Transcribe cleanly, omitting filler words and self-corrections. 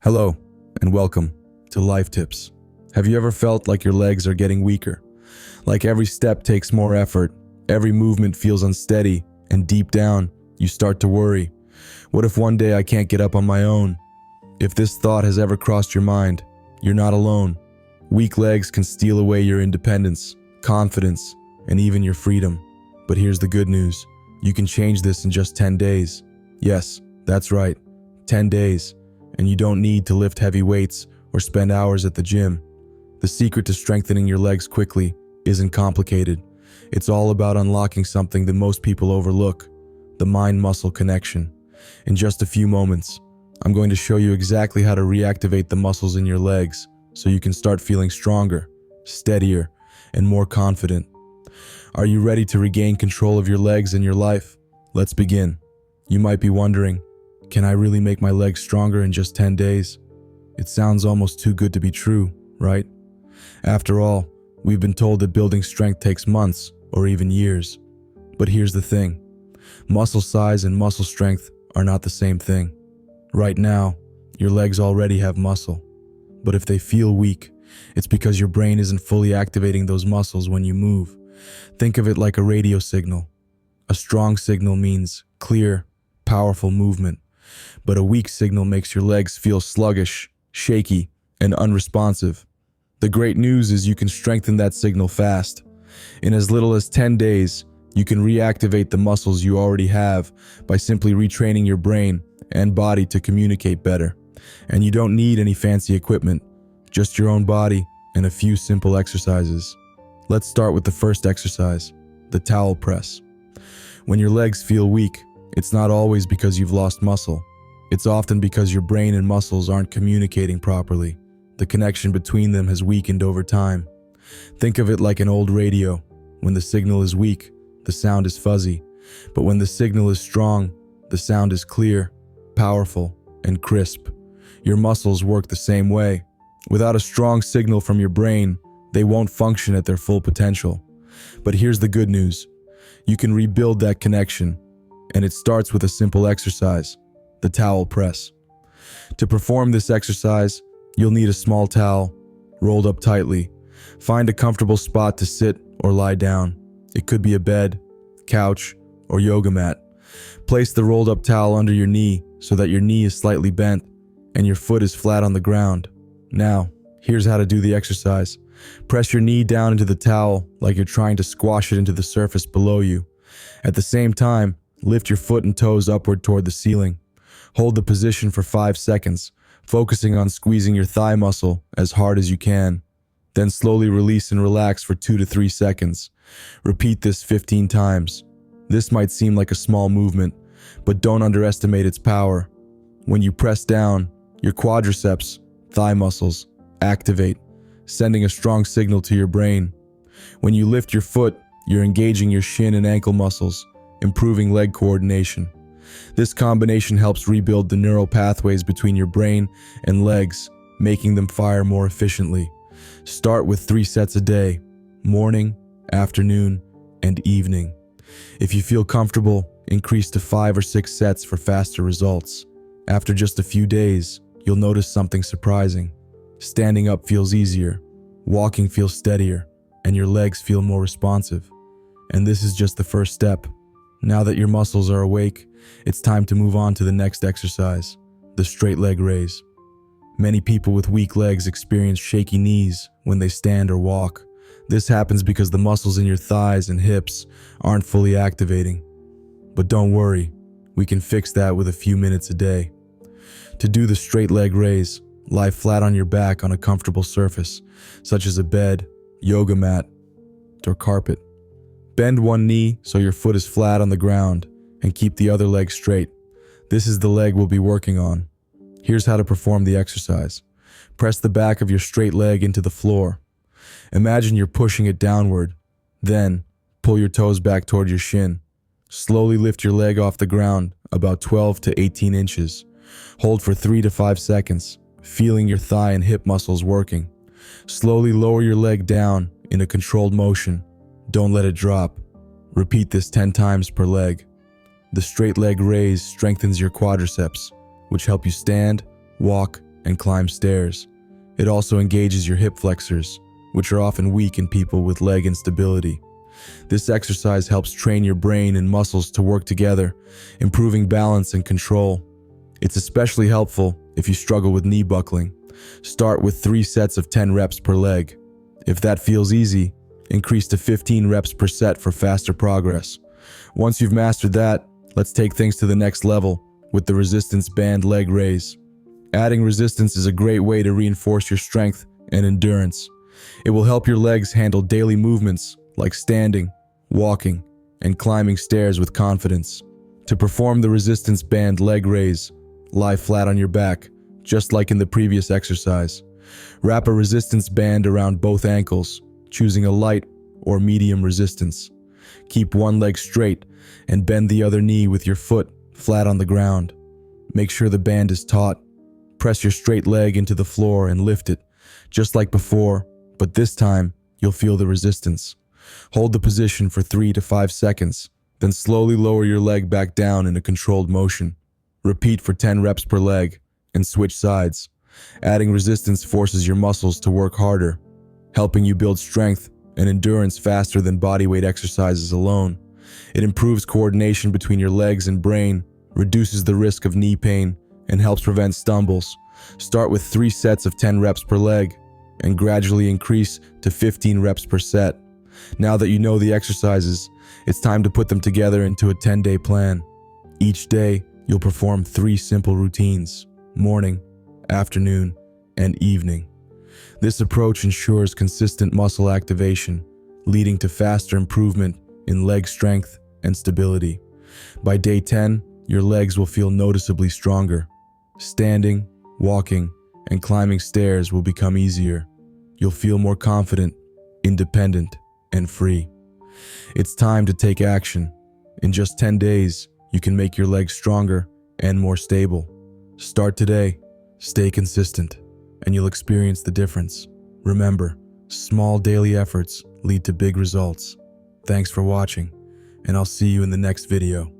Hello, and welcome to Life Tips. Have you ever felt like your legs are getting weaker? Like every step takes more effort, every movement feels unsteady, and deep down, you start to worry. What if one day I can't get up on my own? If this thought has ever crossed your mind, you're not alone. Weak legs can steal away your independence, confidence, and even your freedom. But here's the good news. You can change this in just 10 days. Yes, that's right, 10 days. And you don't need to lift heavy weights or spend hours at the gym. The secret to strengthening your legs quickly isn't complicated. It's all about unlocking something that most people overlook, the mind-muscle connection. In just a few moments, I'm going to show you exactly how to reactivate the muscles in your legs so you can start feeling stronger, steadier, and more confident. Are you ready to regain control of your legs and your life? Let's begin. You might be wondering, can I really make my legs stronger in just 10 days? It sounds almost too good to be true, right? After all, we've been told that building strength takes months or even years. But here's the thing. Muscle size and muscle strength are not the same thing. Right now, your legs already have muscle. But if they feel weak, it's because your brain isn't fully activating those muscles when you move. Think of it like a radio signal. A strong signal means clear, powerful movement. But a weak signal makes your legs feel sluggish, shaky, and unresponsive. The great news is you can strengthen that signal fast. In as little as 10 days, you can reactivate the muscles you already have by simply retraining your brain and body to communicate better. And you don't need any fancy equipment, just your own body and a few simple exercises. Let's start with the first exercise, the towel press. When your legs feel weak, it's not always because you've lost muscle. It's often because your brain and muscles aren't communicating properly. The connection between them has weakened over time. Think of it like an old radio. When the signal is weak, the sound is fuzzy. But when the signal is strong, the sound is clear, powerful, and crisp. Your muscles work the same way. Without a strong signal from your brain, they won't function at their full potential. But here's the good news. You can rebuild that connection. And it starts with a simple exercise, the towel press. To perform this exercise, you'll need a small towel, rolled up tightly. Find a comfortable spot to sit or lie down. It could be a bed, couch, or yoga mat. Place the rolled up towel under your knee so that your knee is slightly bent and your foot is flat on the ground. Now, here's how to do the exercise. Press your knee down into the towel like you're trying to squash it into the surface below you. At the same time, lift your foot and toes upward toward the ceiling. Hold the position for 5 seconds, focusing on squeezing your thigh muscle as hard as you can. Then slowly release and relax for 2 to 3 seconds. Repeat this 15 times. This might seem like a small movement, but don't underestimate its power. When you press down, your quadriceps, thigh muscles, activate, sending a strong signal to your brain. When you lift your foot, you're engaging your shin and ankle muscles, improving leg coordination. This combination helps rebuild the neural pathways between your brain and legs, making them fire more efficiently. Start with 3 sets a day, morning, afternoon, and evening. If you feel comfortable, increase to 5 or 6 sets for faster results. After just a few days, you'll notice something surprising. Standing up feels easier, walking feels steadier, and your legs feel more responsive. And this is just the first step. Now that your muscles are awake, it's time to move on to the next exercise, the straight leg raise. Many people with weak legs experience shaky knees when they stand or walk. This happens because the muscles in your thighs and hips aren't fully activating. But don't worry, we can fix that with a few minutes a day. To do the straight leg raise, lie flat on your back on a comfortable surface, such as a bed, yoga mat, or carpet. Bend one knee so your foot is flat on the ground and keep the other leg straight. This is the leg we'll be working on. Here's how to perform the exercise. Press the back of your straight leg into the floor. Imagine you're pushing it downward. Then, pull your toes back toward your shin. Slowly lift your leg off the ground about 12 to 18 inches. Hold for 3 to 5 seconds, feeling your thigh and hip muscles working. Slowly lower your leg down in a controlled motion. Don't let it drop. Repeat this 10 times per leg. The straight leg raise strengthens your quadriceps, which help you stand, walk, and climb stairs. It also engages your hip flexors, which are often weak in people with leg instability. This exercise helps train your brain and muscles to work together, improving balance and control. It's especially helpful if you struggle with knee buckling. Start with 3 sets of 10 reps per leg. If that feels easy, increase to 15 reps per set for faster progress. Once you've mastered that, let's take things to the next level with the resistance band leg raise. Adding resistance is a great way to reinforce your strength and endurance. It will help your legs handle daily movements like standing, walking, and climbing stairs with confidence. To perform the resistance band leg raise, lie flat on your back, just like in the previous exercise. Wrap a resistance band around both ankles, choosing a light or medium resistance. Keep one leg straight and bend the other knee with your foot flat on the ground. Make sure the band is taut. Press your straight leg into the floor and lift it, just like before, but this time you'll feel the resistance. Hold the position for 3 to 5 seconds, then slowly lower your leg back down in a controlled motion. Repeat for 10 reps per leg and switch sides. Adding resistance forces your muscles to work harder, helping you build strength and endurance faster than bodyweight exercises alone. It improves coordination between your legs and brain, reduces the risk of knee pain, and helps prevent stumbles. Start with 3 sets of 10 reps per leg and gradually increase to 15 reps per set. Now that you know the exercises, it's time to put them together into a 10-day plan. Each day, you'll perform 3 simple routines: morning, afternoon, and evening. This approach ensures consistent muscle activation, leading to faster improvement in leg strength and stability. By day 10, your legs will feel noticeably stronger. Standing, walking, and climbing stairs will become easier. You'll feel more confident, independent, and free. It's time to take action. In just 10 days, you can make your legs stronger and more stable. Start today, stay consistent, and you'll experience the difference. Remember, small daily efforts lead to big results. Thanks for watching, and I'll see you in the next video.